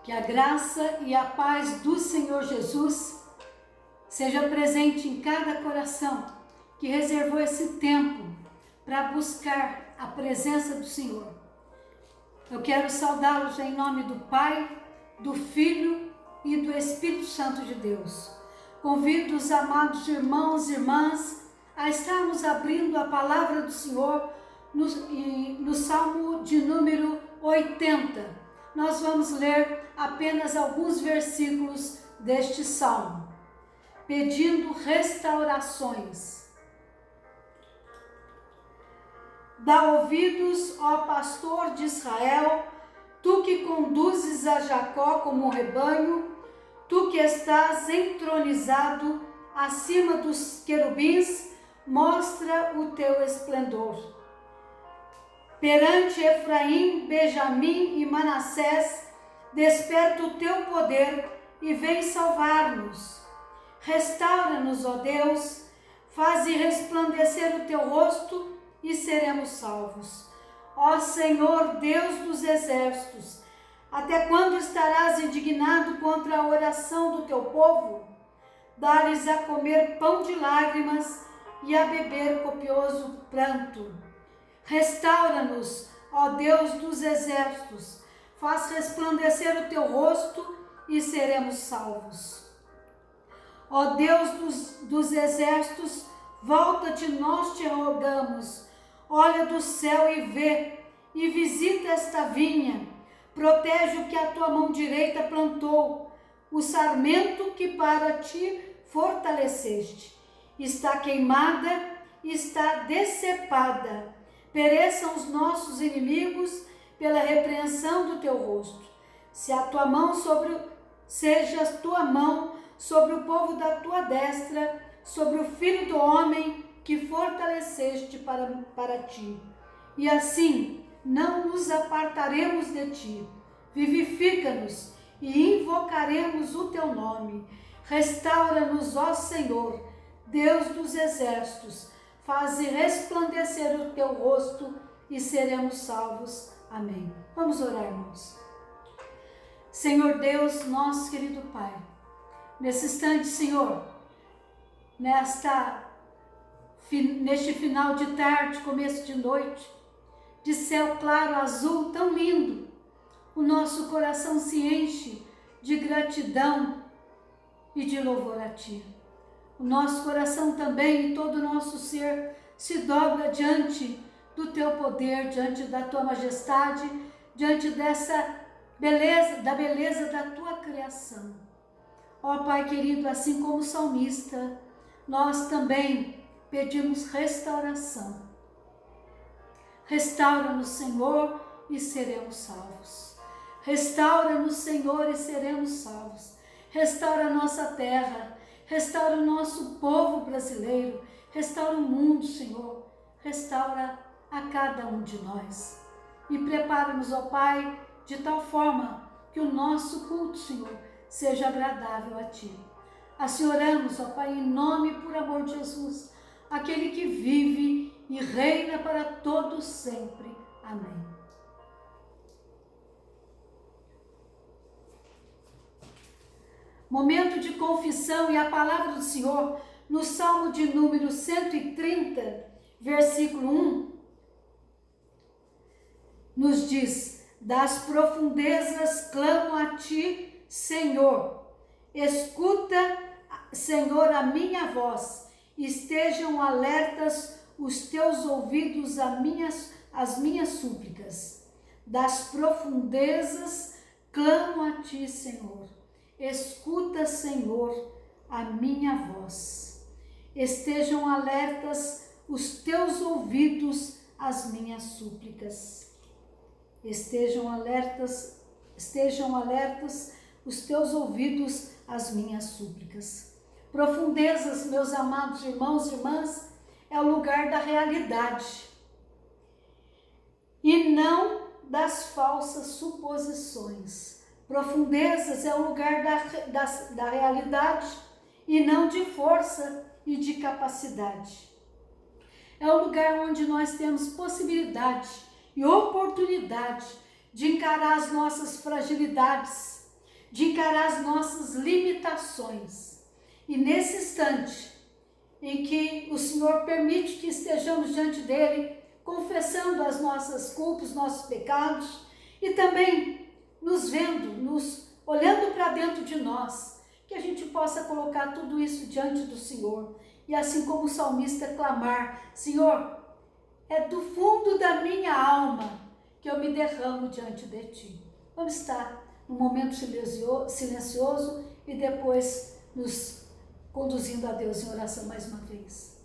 Que a graça e a paz do Senhor Jesus seja presente em cada coração que reservou esse tempo para buscar a presença do Senhor. Eu quero saudá-los em nome do Pai, do Filho e do Espírito Santo de Deus. Convido os amados irmãos e irmãs a estarmos abrindo a palavra do Senhor no Salmo de número 80. Nós vamos ler apenas alguns versículos deste Salmo, pedindo restaurações. Dá ouvidos, ó pastor de Israel, tu que conduzes a Jacó como um rebanho, tu que estás entronizado acima dos querubins, mostra o teu esplendor. Perante Efraim, Benjamim e Manassés, desperta o teu poder e vem salvar-nos. Restaura-nos, ó Deus, faze resplandecer o teu rosto e seremos salvos. Ó Senhor, Deus dos exércitos, até quando estarás indignado contra a oração do teu povo? Dá-lhes a comer pão de lágrimas e a beber copioso pranto. Restaura-nos, ó Deus dos exércitos, faz resplandecer o teu rosto e seremos salvos. Ó Deus dos exércitos, volta-te, nós te rogamos. Olha do céu e vê, e visita esta vinha. Protege o que a tua mão direita plantou, o sarmento que para ti fortaleceste. Está queimada, está decepada. Pereçam os nossos inimigos pela repreensão do teu rosto. Seja a tua mão sobre o povo da tua destra, sobre o filho do homem que fortaleceste para ti. E assim não nos apartaremos de ti. Vivifica-nos e invocaremos o teu nome. Restaura-nos, ó Senhor, Deus dos exércitos. Faze resplandecer o teu rosto e seremos salvos. Amém. Vamos orar, irmãos. Senhor Deus, nosso querido Pai, nesse instante, Senhor, neste final de tarde, começo de noite, de céu claro, azul, tão lindo, o nosso coração se enche de gratidão e de louvor a Ti. O nosso coração também e todo o nosso ser se dobra diante do Teu poder, diante da Tua majestade, diante dessa beleza, da beleza da Tua criação. Ó Pai querido, assim como o salmista, nós também pedimos restauração. Restaura-nos, Senhor, e seremos salvos. Restaura-nos, Senhor, e seremos salvos. Restaura a nossa terra, restaura o nosso povo brasileiro, restaura o mundo, Senhor, restaura a cada um de nós. E prepara-nos, ó Pai, de tal forma que o nosso culto, Senhor, seja agradável a Ti. Assim oramos, ó Pai, em nome e por amor de Jesus, aquele que vive e reina para todos sempre. Amém. Momento de confissão e a palavra do Senhor no Salmo de número 130, versículo 1, nos diz: das profundezas clamo a Ti, Senhor. Escuta, Senhor, a minha voz. Estejam alertas os Teus ouvidos às minhas súplicas. Das profundezas clamo a Ti, Senhor. Escuta, Senhor, a minha voz. Estejam alertas os teus ouvidos às minhas súplicas. Estejam alertas os teus ouvidos às minhas súplicas. Profundezas, meus amados irmãos e irmãs, é o lugar da realidade e não das falsas suposições. Profundezas é o lugar da realidade e não de força e de capacidade. É o lugar onde nós temos possibilidade e oportunidade de encarar as nossas fragilidades de encarar as nossas limitações. E nesse instante em que o Senhor permite que estejamos diante dele, confessando as nossas culpas, nossos pecados, e também nos vendo, nos olhando para dentro de nós, que a gente possa colocar tudo isso diante do Senhor, e assim como o salmista clamar: Senhor, é do fundo da minha alma que eu me derramo diante de ti. Vamos estar num momento silencioso e depois nos conduzindo a Deus em oração mais uma vez.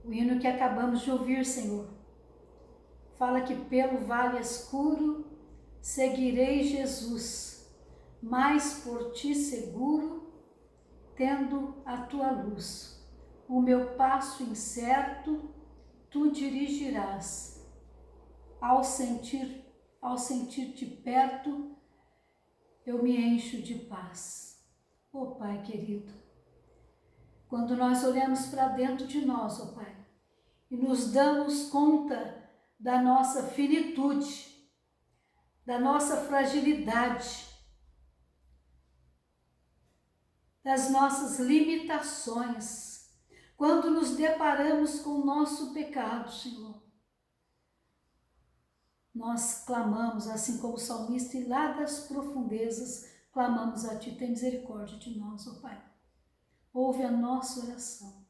O hino que acabamos de ouvir, Senhor, fala que pelo vale escuro seguirei Jesus, mas por ti seguro, tendo a tua luz. O meu passo incerto tu dirigirás. Ao sentir-te perto, eu me encho de paz. Ó Pai querido, quando nós olhamos para dentro de nós, ó Pai, e nos damos conta da nossa finitude, da nossa fragilidade, das nossas limitações, quando nos deparamos com o nosso pecado, Senhor, nós clamamos, assim como o salmista, e lá das profundezas clamamos a Ti: tem misericórdia de nós, ó Pai. Ouve a nossa oração.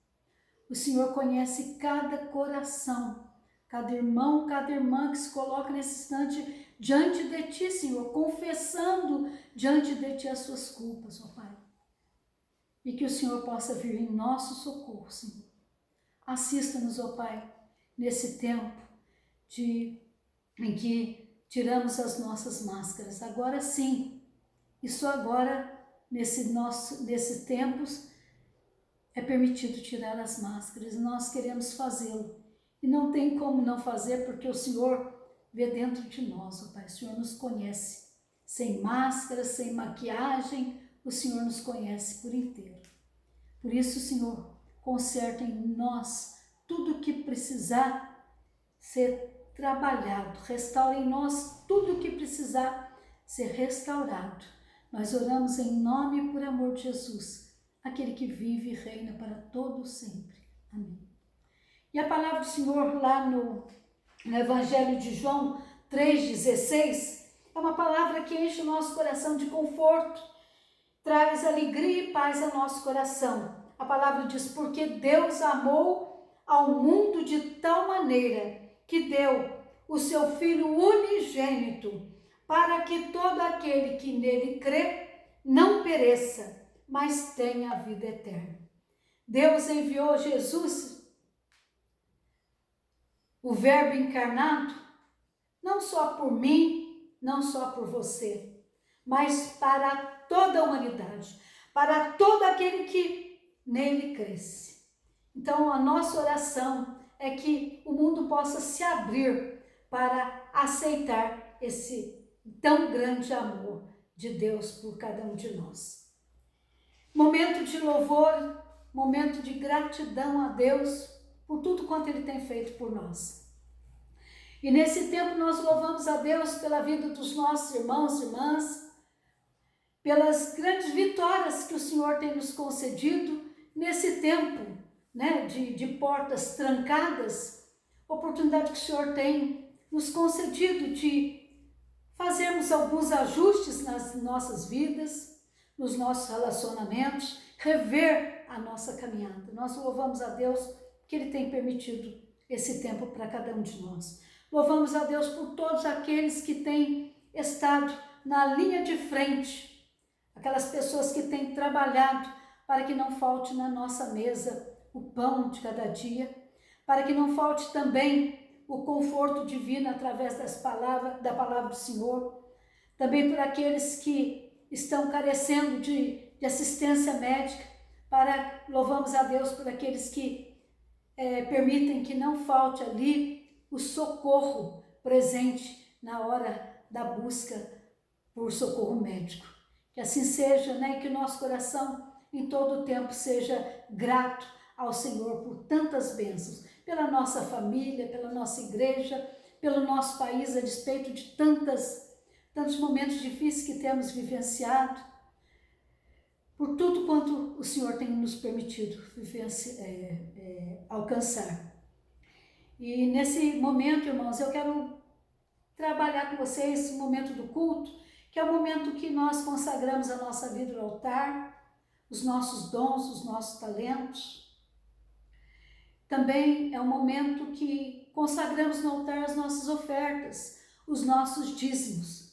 O Senhor conhece cada coração, cada irmão, cada irmã que se coloca nesse instante diante de Ti, Senhor, confessando diante de Ti as suas culpas, ó Pai. E que o Senhor possa vir em nosso socorro, Senhor. Assista-nos, ó Pai, nesse tempo em que tiramos as nossas máscaras. Agora sim, e só agora, nesses tempos, é permitido tirar as máscaras. E nós queremos fazê-lo. E não tem como não fazer, porque o Senhor vê dentro de nós, ó Pai. O Senhor nos conhece. Sem máscara, sem maquiagem, o Senhor nos conhece por inteiro. Por isso, Senhor, conserta em nós tudo o que precisar ser trabalhado. Restaura em nós tudo o que precisar ser restaurado. Nós oramos em nome e por amor de Jesus, aquele que vive e reina para todo sempre. Amém. E a palavra do Senhor lá no Evangelho de João 3,16 é uma palavra que enche o nosso coração de conforto, traz alegria e paz ao nosso coração. A palavra diz: porque Deus amou ao mundo de tal maneira que deu o seu Filho unigênito, para que todo aquele que nele crê não pereça, mas tenha a vida eterna. Deus enviou Jesus, o Verbo encarnado, não só por mim, não só por você, mas para toda a humanidade, para todo aquele que nele cresce. Então a nossa oração é que o mundo possa se abrir para aceitar esse tão grande amor de Deus por cada um de nós. Momento de louvor, momento de gratidão a Deus por tudo quanto Ele tem feito por nós. E nesse tempo nós louvamos a Deus pela vida dos nossos irmãos e irmãs, pelas grandes vitórias que o Senhor tem nos concedido nesse tempo, né, de portas trancadas, oportunidade que o Senhor tem nos concedido de fazermos alguns ajustes nas nossas vidas, nos nossos relacionamentos, rever a nossa caminhada. Nós louvamos a Deus que Ele tem permitido esse tempo para cada um de nós. Louvamos a Deus por todos aqueles que têm estado na linha de frente, aquelas pessoas que têm trabalhado para que não falte na nossa mesa o pão de cada dia, para que não falte também o conforto divino através da palavra do Senhor, também por aqueles que estão carecendo de assistência médica, louvamos a Deus por aqueles que permitem que não falte ali o socorro presente na hora da busca por socorro médico. Que assim seja, né? E que o nosso coração em todo o tempo seja grato ao Senhor por tantas bênçãos, pela nossa família, pela nossa igreja, pelo nosso país, a despeito de tantos momentos difíceis que temos vivenciado, por tudo quanto o Senhor tem nos permitido alcançar. E nesse momento, irmãos, eu quero trabalhar com vocês esse momento do culto, que é o momento que nós consagramos a nossa vida no altar, os nossos dons, os nossos talentos. Também é um momento que consagramos no altar as nossas ofertas, os nossos dízimos.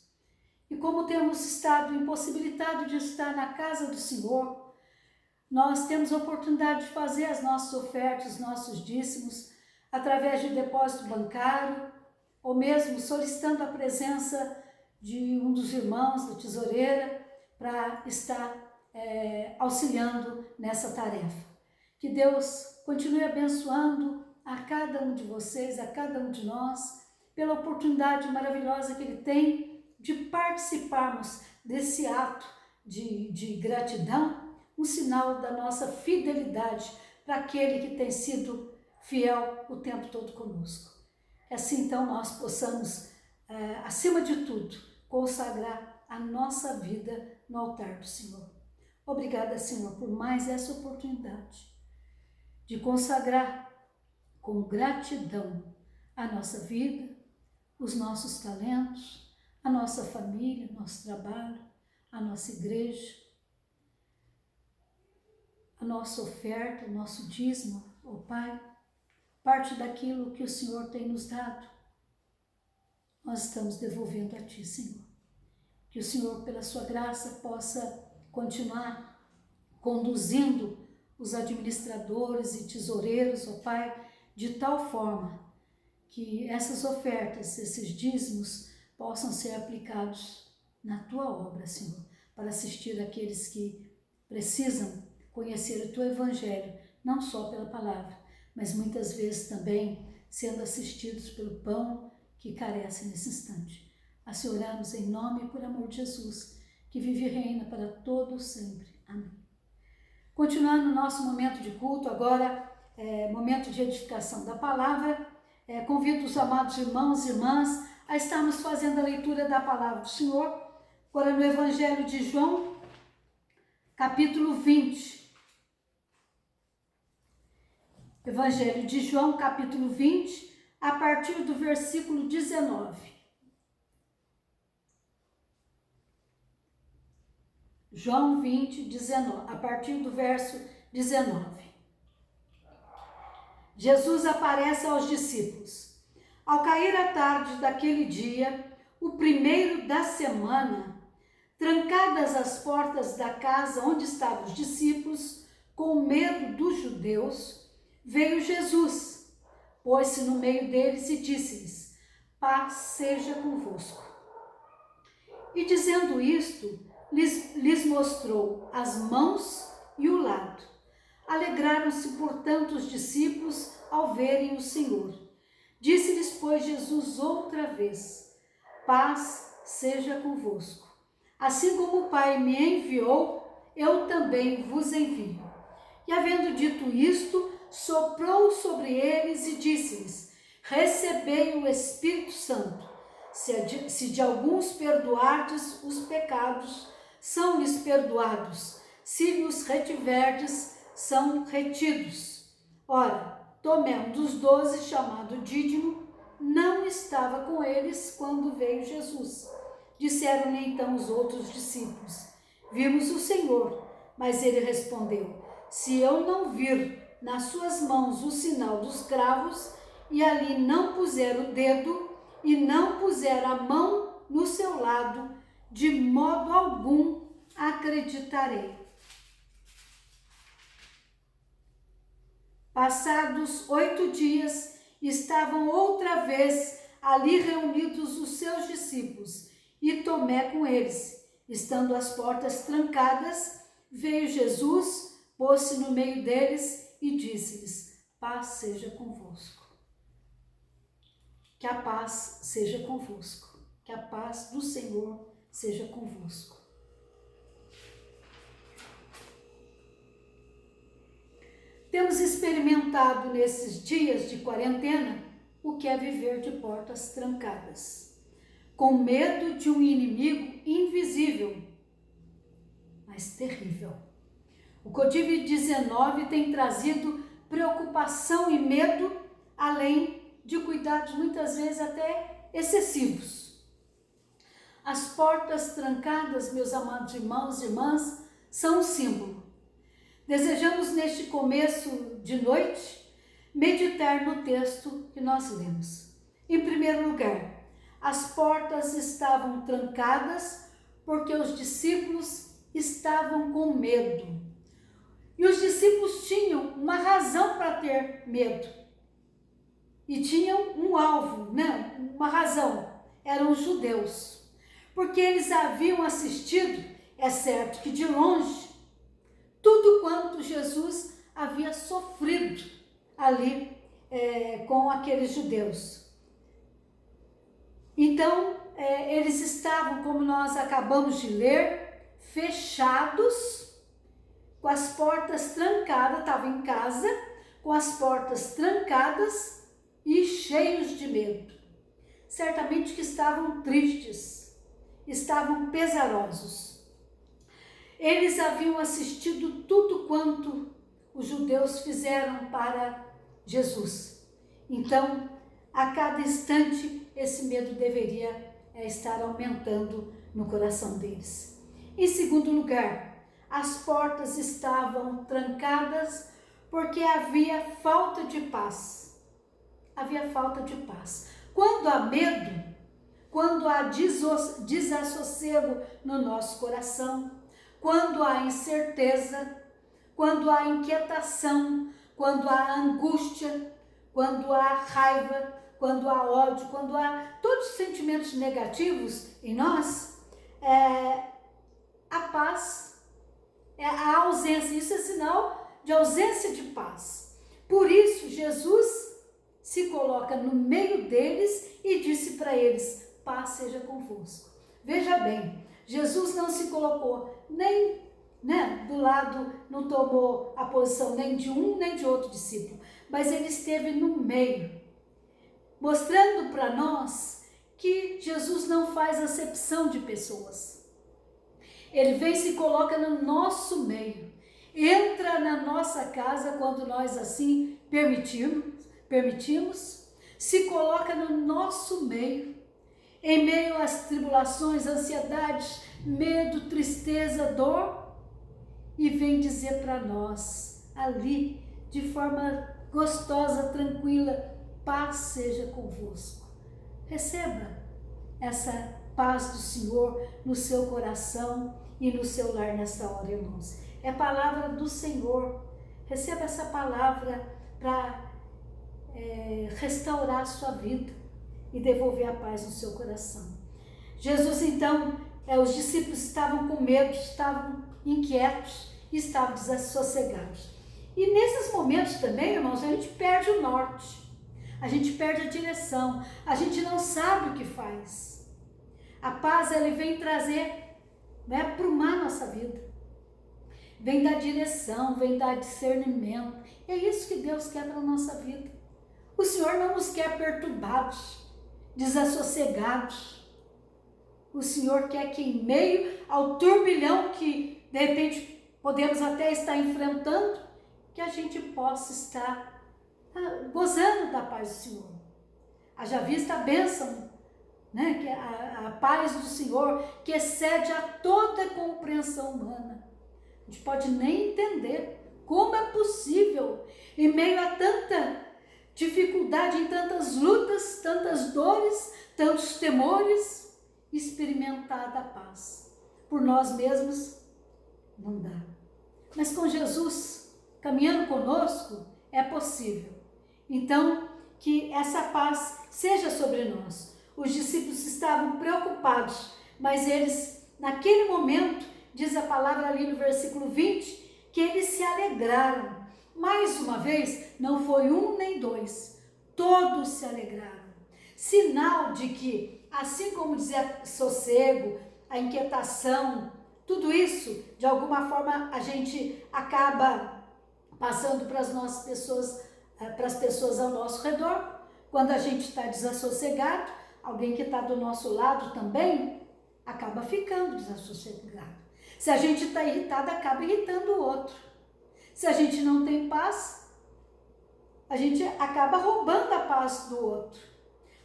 E como temos estado impossibilitados de estar na casa do Senhor, nós temos a oportunidade de fazer as nossas ofertas, os nossos dízimos, através de depósito bancário, ou mesmo solicitando a presença de um dos irmãos da tesoureira para estar auxiliando nessa tarefa. Que Deus continue abençoando a cada um de vocês, a cada um de nós, pela oportunidade maravilhosa que Ele tem de participarmos desse ato de gratidão, um sinal da nossa fidelidade para aquele que tem sido fiel o tempo todo conosco. Assim, então, nós possamos, acima de tudo, consagrar a nossa vida no altar do Senhor. Obrigada, Senhor, por mais essa oportunidade de consagrar com gratidão a nossa vida, os nossos talentos, a nossa família, nosso trabalho, a nossa igreja, a nossa oferta, o nosso dízimo, ó Pai, parte daquilo que o Senhor tem nos dado, nós estamos devolvendo a Ti, Senhor. Que o Senhor, pela Sua graça, possa continuar conduzindo os administradores e tesoureiros, ó Pai, de tal forma que essas ofertas, esses dízimos, possam ser aplicados na Tua obra, Senhor, para assistir aqueles que precisam conhecer o Teu Evangelho, não só pela palavra, mas muitas vezes também sendo assistidos pelo pão que carece nesse instante. Assim oramos em nome e por amor de Jesus, que vive e reina para todos sempre. Amém. Continuando o nosso momento de culto, agora momento de edificação da palavra, convido os amados irmãos e irmãs a estarmos fazendo a leitura da palavra do Senhor, agora no Evangelho de João, capítulo 20. Evangelho de João, capítulo 20, a partir do versículo 19. João 20, 19, a partir do verso 19. Jesus aparece aos discípulos. Ao cair a tarde daquele dia, o primeiro da semana, trancadas as portas da casa onde estavam os discípulos, com medo dos judeus, veio Jesus, pôs-se no meio deles e disse-lhes: paz seja convosco. E dizendo isto, lhes mostrou as mãos e o lado. Alegraram-se, portanto, os discípulos ao verem o Senhor. Disse-lhes, pois, Jesus outra vez: paz seja convosco. Assim como o Pai me enviou, eu também vos envio. E havendo dito isto, soprou sobre eles e disse-lhes: recebei o Espírito Santo. Se de alguns perdoardes os pecados, são-lhes perdoados. Se lhes retiverdes, são retidos. Ora, Tomé, um dos 12, chamado Dídimo, não estava com eles quando veio Jesus. Disseram-lhe então os outros discípulos: vimos o Senhor. Mas ele respondeu: se eu não vir nas suas mãos o sinal dos cravos, e ali não puser o dedo, e não puser a mão no seu lado, de modo algum acreditarei. Passados 8 dias, estavam outra vez ali reunidos os seus discípulos, e Tomé com eles. Estando as portas trancadas, veio Jesus, pôs-se no meio deles e disse-lhes: paz seja convosco. Que a paz seja convosco. Que a paz do Senhor seja convosco. temos experimentado nesses dias de quarentena o que é viver de portas trancadas, com medo de um inimigo invisível, mas terrível. O Covid-19 tem trazido preocupação e medo, além de cuidados muitas vezes até excessivos. As portas trancadas, meus amados irmãos e irmãs, são um símbolo. Desejamos neste começo de noite meditar no texto que nós lemos. Em primeiro lugar, as portas estavam trancadas porque os discípulos estavam com medo. E os discípulos tinham uma razão para ter medo. E tinham um alvo, né? Uma razão. Eram os judeus. Porque eles haviam assistido, é certo que de longe, tudo quanto Jesus havia sofrido ali com aqueles judeus. Então, eles estavam, como nós acabamos de ler, fechados, com as portas trancadas, estavam em casa, com as portas trancadas e cheios de medo. Certamente que estavam tristes, estavam pesarosos. Eles haviam assistido tudo quanto os judeus fizeram para Jesus. Então, a cada instante, esse medo deveria estar aumentando no coração deles. Em segundo lugar, as portas estavam trancadas porque havia falta de paz. Havia falta de paz. Quando há medo, quando há desassossego no nosso coração, quando há incerteza, quando há inquietação, quando há angústia, quando há raiva, quando há ódio, quando há todos os sentimentos negativos em nós, a paz é a ausência. Isso é sinal de ausência de paz. Por isso, Jesus se coloca no meio deles e disse para eles: paz seja convosco. Veja bem, Jesus não se colocou nem do lado, não tomou a posição nem de um nem de outro discípulo, mas ele esteve no meio, mostrando para nós que Jesus não faz acepção de pessoas. Ele vem e se coloca no nosso meio, entra na nossa casa quando nós assim permitimos, se coloca no nosso meio, em meio às tribulações, ansiedades, medo, tristeza, dor, e vem dizer para nós, ali, de forma gostosa, tranquila: paz seja convosco. Receba essa paz do Senhor no seu coração e no seu lar nesta hora, irmãos. É a palavra do Senhor. Receba essa palavra para restaurar a sua vida e devolver a paz no seu coração. Jesus, então, os discípulos estavam com medo, estavam inquietos, estavam desassossegados. E nesses momentos também, irmãos, a gente perde o norte, a gente perde a direção, a gente não sabe o que faz. A paz, ela vem trazer, aprumar a nossa vida, vem dar direção, vem dar discernimento. É isso que Deus quer para a nossa vida. O Senhor não nos quer perturbados, desassossegados. O Senhor quer que em meio ao turbilhão que de repente podemos até estar enfrentando, que a gente possa estar gozando da paz do Senhor. Haja vista a bênção, que a paz do Senhor, que excede a toda compreensão humana. A gente pode nem entender como é possível, em meio a tanta dificuldade, em tantas lutas, tantas dores, tantos temores, experimentar da paz. Por nós mesmos, não dá. Mas com Jesus, caminhando conosco, é possível. Então, que essa paz seja sobre nós. Os discípulos estavam preocupados, mas eles, naquele momento, diz a palavra ali no versículo 20, que eles se alegraram. Mais uma vez, não foi um nem dois, todos se alegraram. Sinal de que, assim como dizia sossego, a inquietação, tudo isso, de alguma forma, a gente acaba passando para as nossas pessoas, para as pessoas ao nosso redor. Quando a gente está desassossegado, alguém que está do nosso lado também acaba ficando desassossegado. Se a gente está irritado, acaba irritando o outro. Se a gente não tem paz, a gente acaba roubando a paz do outro.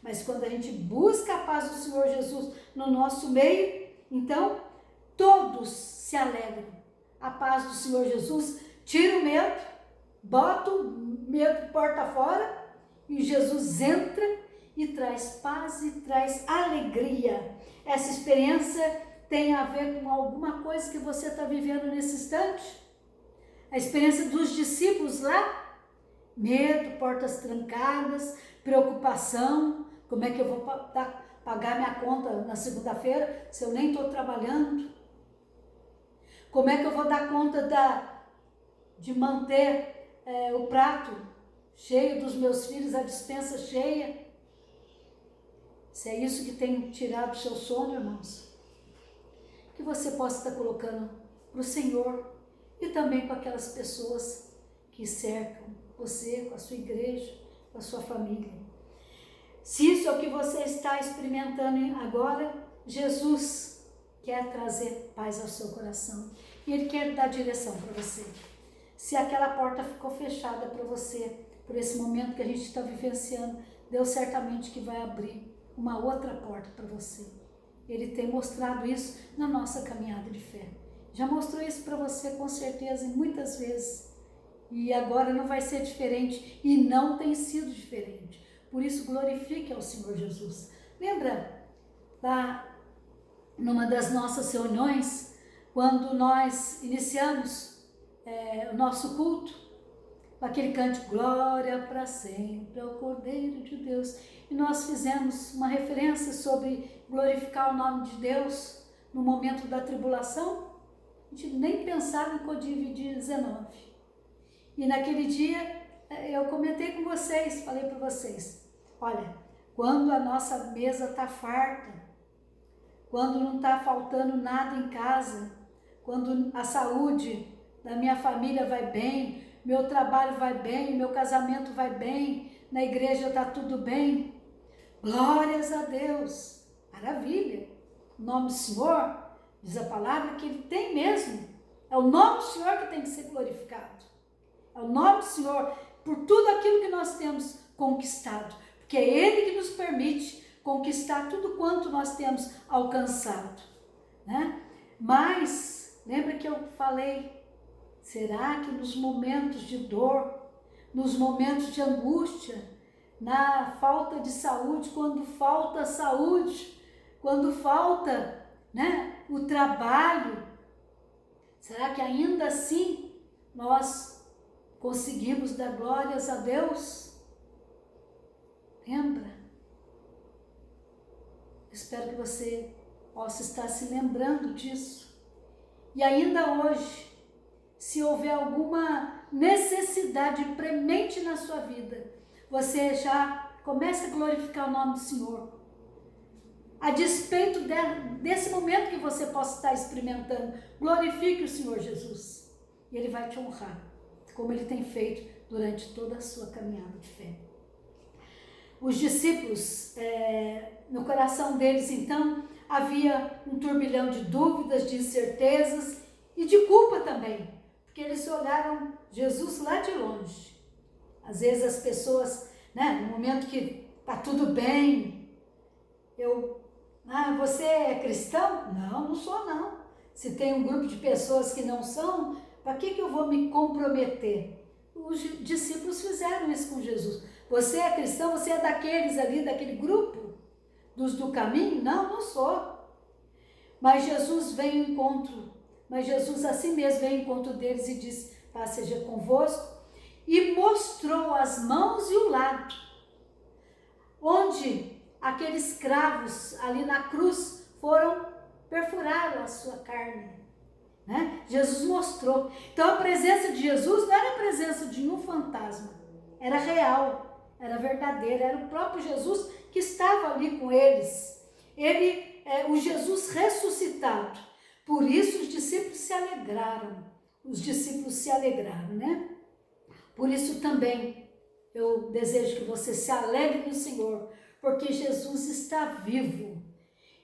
Mas quando a gente busca a paz do Senhor Jesus no nosso meio, então todos se alegram. A paz do Senhor Jesus tira o medo, bota o medo porta fora e Jesus entra e traz paz e traz alegria. Essa experiência tem a ver com alguma coisa que você está vivendo nesse instante? A experiência dos discípulos lá? Medo, portas trancadas, preocupação. Como é que eu vou pagar minha conta na segunda-feira se eu nem estou trabalhando? Como é que eu vou dar conta de manter o prato cheio dos meus filhos, a despensa cheia? Se é isso que tem tirado o seu sono, irmãos, que você possa estar colocando para o Senhor e também com aquelas pessoas que cercam você, com a sua igreja, com a sua família. Se isso é o que você está experimentando agora, Jesus quer trazer paz ao seu coração e Ele quer dar direção para você. Se aquela porta ficou fechada para você, por esse momento que a gente está vivenciando, Deus certamente que vai abrir uma outra porta para você. Ele tem mostrado isso na nossa caminhada de fé. Já mostrou isso para você com certeza muitas vezes. E agora não vai ser diferente e não tem sido diferente. Por isso glorifique ao Senhor Jesus. Lembra lá numa das nossas reuniões, quando nós iniciamos o nosso culto, com aquele cântico, glória para sempre ao Cordeiro de Deus. E nós fizemos uma referência sobre glorificar o nome de Deus no momento da tribulação. A gente nem pensava em Covid-19. E naquele dia eu comentei com vocês, falei para vocês, olha, quando a nossa mesa está farta, quando não está faltando nada em casa, quando a saúde da minha família vai bem, meu trabalho vai bem, meu casamento vai bem, na igreja está tudo bem, glórias a Deus, maravilha. O nome do Senhor, diz a palavra, que Ele tem mesmo, é o nome do Senhor que tem que ser glorificado. É o nome do Senhor, por tudo aquilo que nós temos conquistado, porque é Ele que nos permite conquistar tudo quanto nós temos alcançado, né? Mas, lembra que eu falei, será que nos momentos de dor, nos momentos de angústia, na falta de saúde, quando falta saúde, quando falta, né, o trabalho, será que ainda assim nós conseguimos dar glórias a Deus? Lembra? Espero que você possa estar se lembrando disso. E ainda hoje, se houver alguma necessidade premente na sua vida, você já começa a glorificar o nome do Senhor. A despeito desse momento que você possa estar experimentando, glorifique o Senhor Jesus. E Ele vai te honrar, como Ele tem feito durante toda a sua caminhada de fé. Os discípulos, no coração deles, então, havia um turbilhão de dúvidas, de incertezas e de culpa também, porque eles olharam Jesus lá de longe. Às vezes as pessoas, né, no momento que está tudo bem, você é cristão? Não, não sou não. Se tem um grupo de pessoas que não são, para que eu vou me comprometer? Os discípulos fizeram isso com Jesus. Você é cristão? Você é daqueles ali, daquele grupo? Dos do caminho? Não, não sou. Mas Jesus veio ao encontro. Mas Jesus assim mesmo veio ao encontro deles e disse, paz seja convosco. E mostrou as mãos e o lado. Onde aqueles cravos ali na cruz perfuraram a sua carne. Né? Jesus mostrou. Então a presença de Jesus não era a presença de um fantasma, era real, era verdadeira, era o próprio Jesus que estava ali com eles. O Jesus ressuscitado. Por isso os discípulos se alegraram. Os discípulos se alegraram, né? Por isso também eu desejo que você se alegre no Senhor, porque Jesus está vivo.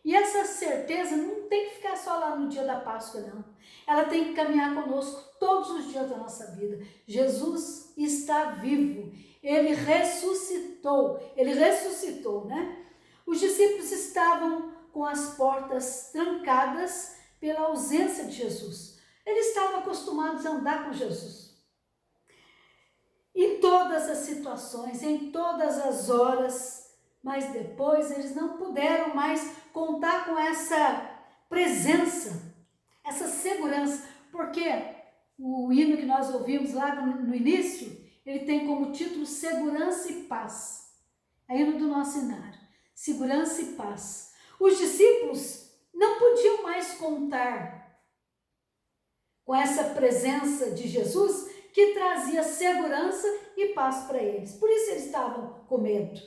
E essa certeza não tem que ficar só lá no dia da Páscoa, não. Ela tem que caminhar conosco todos os dias da nossa vida. Jesus está vivo. Ele ressuscitou, né? Os discípulos estavam com as portas trancadas pela ausência de Jesus. Eles estavam acostumados a andar com Jesus. Em todas as situações, em todas as horas, mas depois eles não puderam mais contar com essa presença, essa segurança, porque o hino que nós ouvimos lá no início, ele tem como título Segurança e Paz. É o hino do nosso Inário, Segurança e Paz. Os discípulos não podiam mais contar com essa presença de Jesus que trazia segurança e paz para eles. Por isso eles estavam com medo.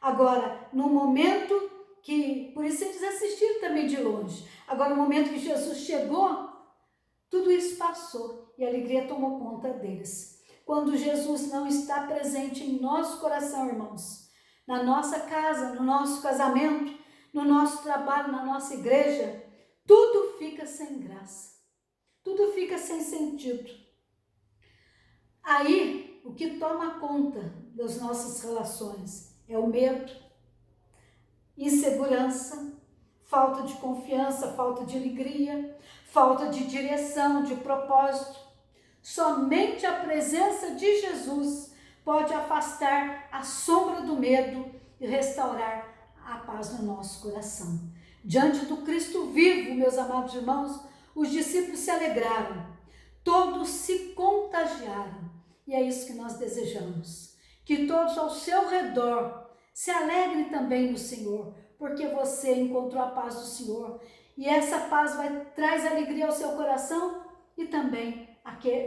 Agora, no momento que, por isso eles assistiram também de longe. Agora, no momento que Jesus chegou, tudo isso passou e a alegria tomou conta deles. Quando Jesus não está presente em nosso coração, irmãos, na nossa casa, no nosso casamento, no nosso trabalho, na nossa igreja, tudo fica sem graça, tudo fica sem sentido. Aí, o que toma conta das nossas relações é o medo, insegurança, falta de confiança, falta de alegria, falta de direção, de propósito. Somente a presença de Jesus pode afastar a sombra do medo e restaurar a paz no nosso coração. Diante do Cristo vivo, meus amados irmãos, os discípulos se alegraram, todos se contagiaram. E é isso que nós desejamos, que todos ao seu redor se alegrem também no Senhor, porque você encontrou a paz do Senhor. E essa paz traz alegria ao seu coração e também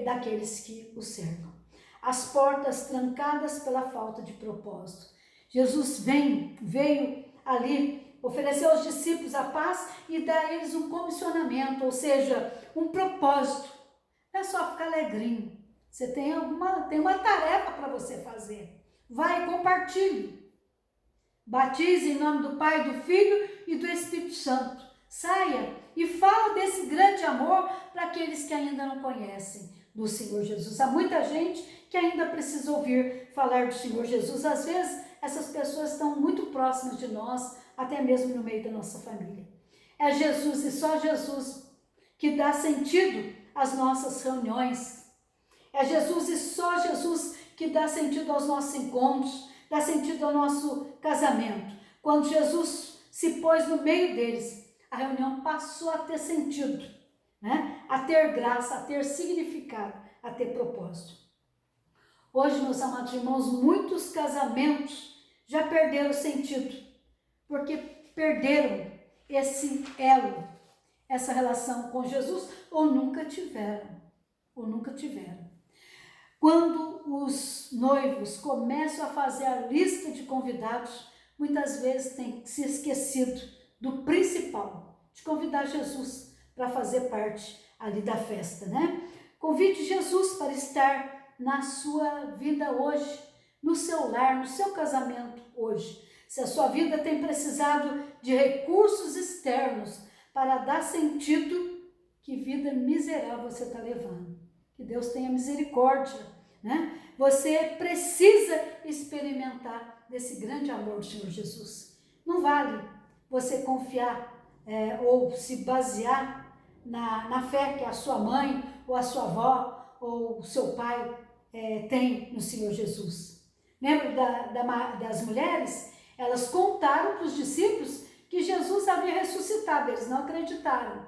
daqueles que o cercam. As portas trancadas pela falta de propósito. Jesus veio ali, ofereceu aos discípulos a paz e dá a eles um comissionamento, ou seja, um propósito. Não é só ficar alegrinho. Você tem uma tarefa para você fazer. Vai, compartilhe. Batize em nome do Pai, do Filho e do Espírito Santo. Saia e fala desse grande amor para aqueles que ainda não conhecem do Senhor Jesus. Há muita gente que ainda precisa ouvir falar do Senhor Jesus. Às vezes, essas pessoas estão muito próximas de nós, até mesmo no meio da nossa família. É Jesus e só Jesus que dá sentido às nossas reuniões. É Jesus e só Jesus que dá sentido aos nossos encontros, dá sentido ao nosso casamento. Quando Jesus se pôs no meio deles, a reunião passou a ter sentido, né? A ter graça, a ter significado, a ter propósito. Hoje, meus amados irmãos, muitos casamentos já perderam o sentido, porque perderam esse elo, essa relação com Jesus, ou nunca tiveram. Quando os noivos começam a fazer a lista de convidados, muitas vezes tem se esquecido do principal, de convidar Jesus para fazer parte ali da festa, né? Convide Jesus para estar na sua vida hoje, no seu lar, no seu casamento hoje. Se a sua vida tem precisado de recursos externos para dar sentido, que vida miserável você está levando. Que Deus tenha misericórdia, né? Você precisa experimentar desse grande amor do Senhor Jesus. Não vale você confiar ou se basear na fé que a sua mãe, ou a sua avó, ou o seu pai tem no Senhor Jesus. Lembra das mulheres? Elas contaram para os discípulos que Jesus havia ressuscitado, eles não acreditaram.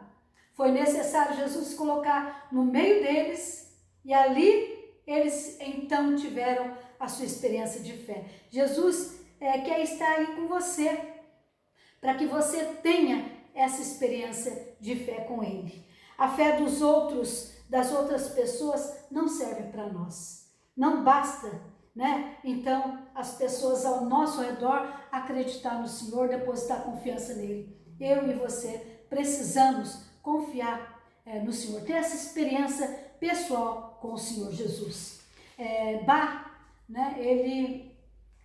Foi necessário Jesus se colocar no meio deles e ali eles então tiveram a sua experiência de fé. Jesus quer estar aí com você, para que você tenha essa experiência de fé com Ele. A fé dos outros, das outras pessoas, não serve para nós. Não basta, né? Então, as pessoas ao nosso redor acreditar no Senhor, depositar confiança nele. Eu e você precisamos confiar no Senhor, ter essa experiência pessoal com o Senhor Jesus. Bach, né?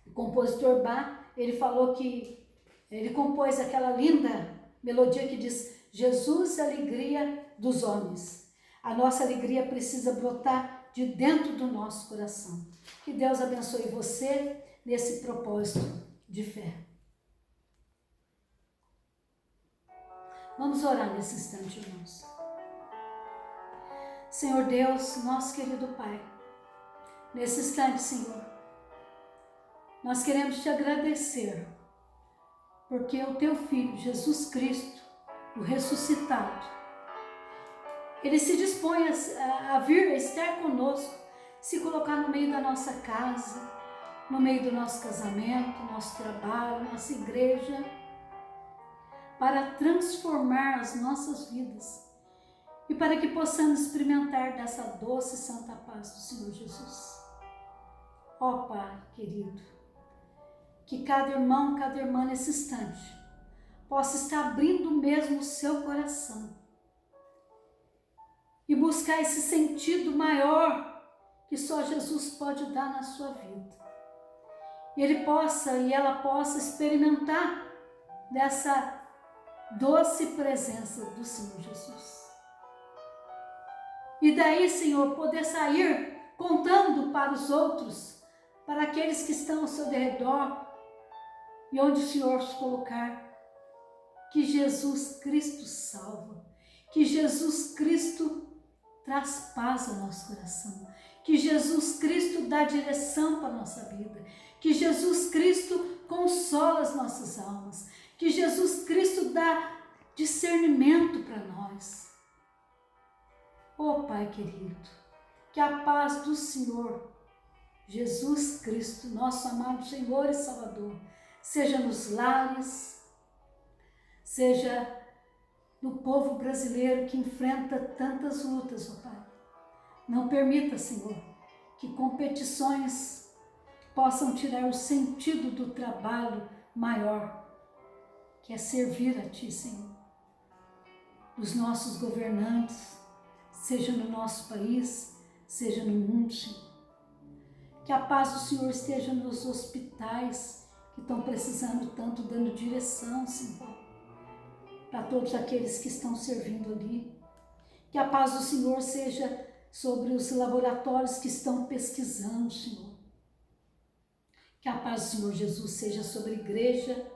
O compositor Bach, ele falou que ele compôs aquela linda melodia que diz: Jesus, alegria dos homens. A nossa alegria precisa brotar de dentro do nosso coração. Que Deus abençoe você nesse propósito de fé. Vamos orar nesse instante, irmãos. Senhor Deus, nosso querido Pai, nesse instante, Senhor, nós queremos te agradecer, porque o teu Filho, Jesus Cristo, o ressuscitado, ele se dispõe a vir, a estar conosco, se colocar no meio da nossa casa, no meio do nosso casamento, nosso trabalho, nossa igreja, para transformar as nossas vidas e para que possamos experimentar dessa doce e santa paz do Senhor Jesus. Ó Pai querido, que cada irmão, cada irmã nesse instante possa estar abrindo mesmo o seu coração e buscar esse sentido maior que só Jesus pode dar na sua vida. E ele possa e ela possa experimentar dessa doce presença do Senhor Jesus. E daí, Senhor, poder sair contando para os outros, para aqueles que estão ao seu redor e onde o Senhor os colocar, que Jesus Cristo salva, que Jesus Cristo traz paz ao nosso coração, que Jesus Cristo dá direção para a nossa vida, que Jesus Cristo consola as nossas almas, que Jesus Cristo dá discernimento para nós. Oh Pai querido, que a paz do Senhor Jesus Cristo, nosso amado Senhor e Salvador, seja nos lares, seja no povo brasileiro que enfrenta tantas lutas, oh Pai. Não permita, Senhor, que competições possam tirar o sentido do trabalho maior, que é servir a Ti, Senhor. Os nossos governantes, seja no nosso país, seja no mundo, Senhor. Que a paz do Senhor esteja nos hospitais que estão precisando tanto, dando direção, Senhor, para todos aqueles que estão servindo ali. Que a paz do Senhor seja sobre os laboratórios que estão pesquisando, Senhor. Que a paz do Senhor Jesus seja sobre a igreja,